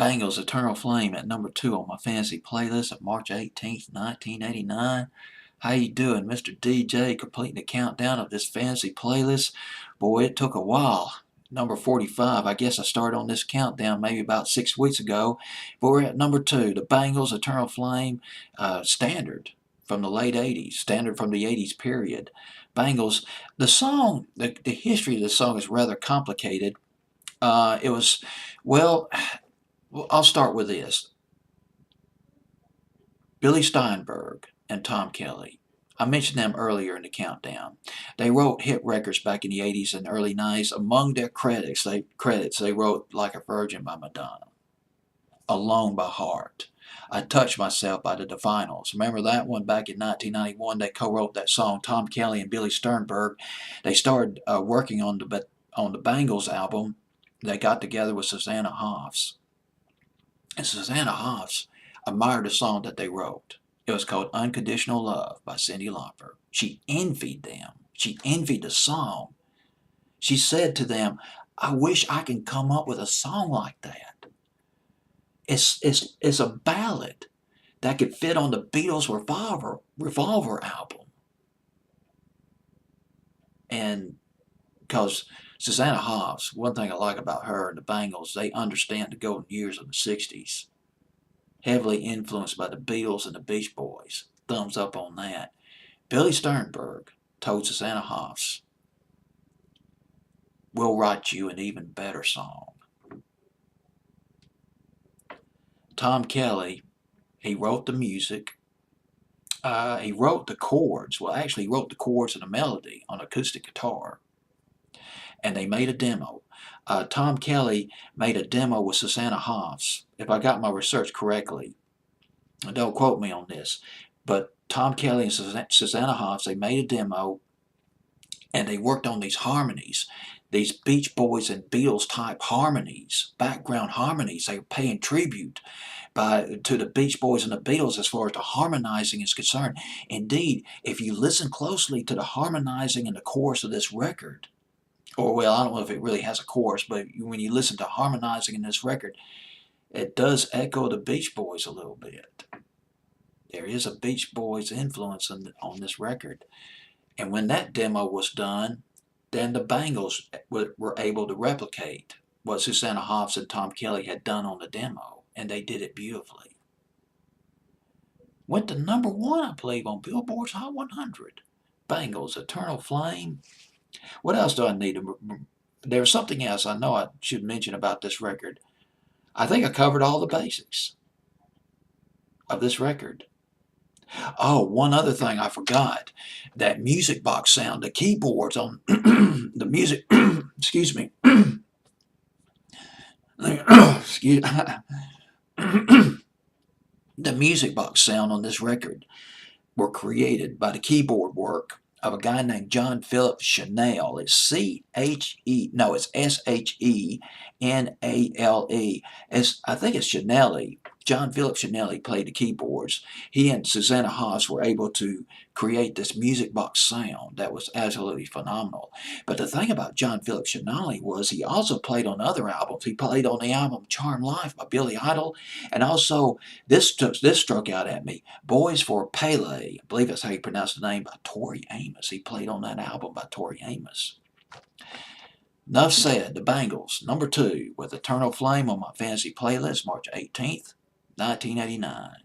Bangles Eternal Flame at number 2 on my fantasy playlist of March 18th, 1989. How you doing, Mr. DJ? Completing the countdown of this fantasy playlist. Boy, it took a while. Number 45. I guess I started on this countdown maybe about 6 weeks ago. But we're at number 2. The Bangles Eternal Flame, standard from the late 80s. Standard from the 80s period. Bangles. The song, the history of the song is rather complicated. It was, well, I'll start with this. Billy Steinberg and Tom Kelly. I mentioned them earlier in the countdown. They wrote hit records back in the 80s and early 90s. Among their credits, they wrote Like a Virgin by Madonna, Alone by Heart, I Touch Myself by the Divinyls. Remember that one back in 1991? They co-wrote that song, Tom Kelly and Billy Steinberg. They started working on the Bangles album. They got together with Susanna Hoffs. And Susanna Hoffs admired a song that they wrote. It was called Unconditional Love by Cyndi Lauper. She envied them. She envied the song. She said to them, I wish I can come up with a song like that. It's a ballad that could fit on the Beatles' Revolver album. And because Susanna Hoffs, one thing I like about her and the Bangles, they understand the golden years of the 60s. Heavily influenced by the Beatles and the Beach Boys. Thumbs up on that. Billy Steinberg told Susanna Hoffs, we'll write you an even better song. Tom Kelly, he wrote the music. He wrote the chords. Well, actually, he wrote the chords and the melody on acoustic guitar. And they made a demo. Tom Kelly made a demo with Susanna Hoffs, if I got my research correctly. Don't quote me on this, but Tom Kelly and Susanna Hoffs, they made a demo, and they worked on these harmonies, these Beach Boys and Beatles type harmonies, background harmonies. They were paying tribute to the Beach Boys and the Beatles as far as the harmonizing is concerned. Indeed, if you listen closely to the harmonizing in the chorus of this record, or well, I don't know if it really has a chorus, but when you listen to harmonizing in this record, it does echo the Beach Boys a little bit. There is a Beach Boys influence on this record. And when that demo was done, then the Bangles were able to replicate what Susanna Hoffs and Tom Kelly had done on the demo, and they did it beautifully. Went to number 1, I believe, on Billboard's Hot 100. Bangles, Eternal Flame. What else do I need to... There's something else I know I should mention about this record. I think I covered all the basics of this record. Oh, one other thing I forgot. That music box sound, the keyboards on the music, excuse me. Excuse The music box sound on this record were created by the keyboard work of a guy named John Philip Chanel. It's it's S-H-E-N-A-L-E. I think it's Chanelli. John Philip Chanelli played the keyboards. He and Susanna Haas were able to create this music box sound that was absolutely phenomenal. But the thing about John Philip Chanelli was he also played on other albums. He played on the album Charmed Life by Billy Idol, and also this struck out at me, Boys for Pele, I believe that's how you pronounce the name, by Tori Amos. He played on that album by Tori Amos. Enough said. The Bangles, number 2, with Eternal Flame on my fantasy playlist, March 18th, 1989.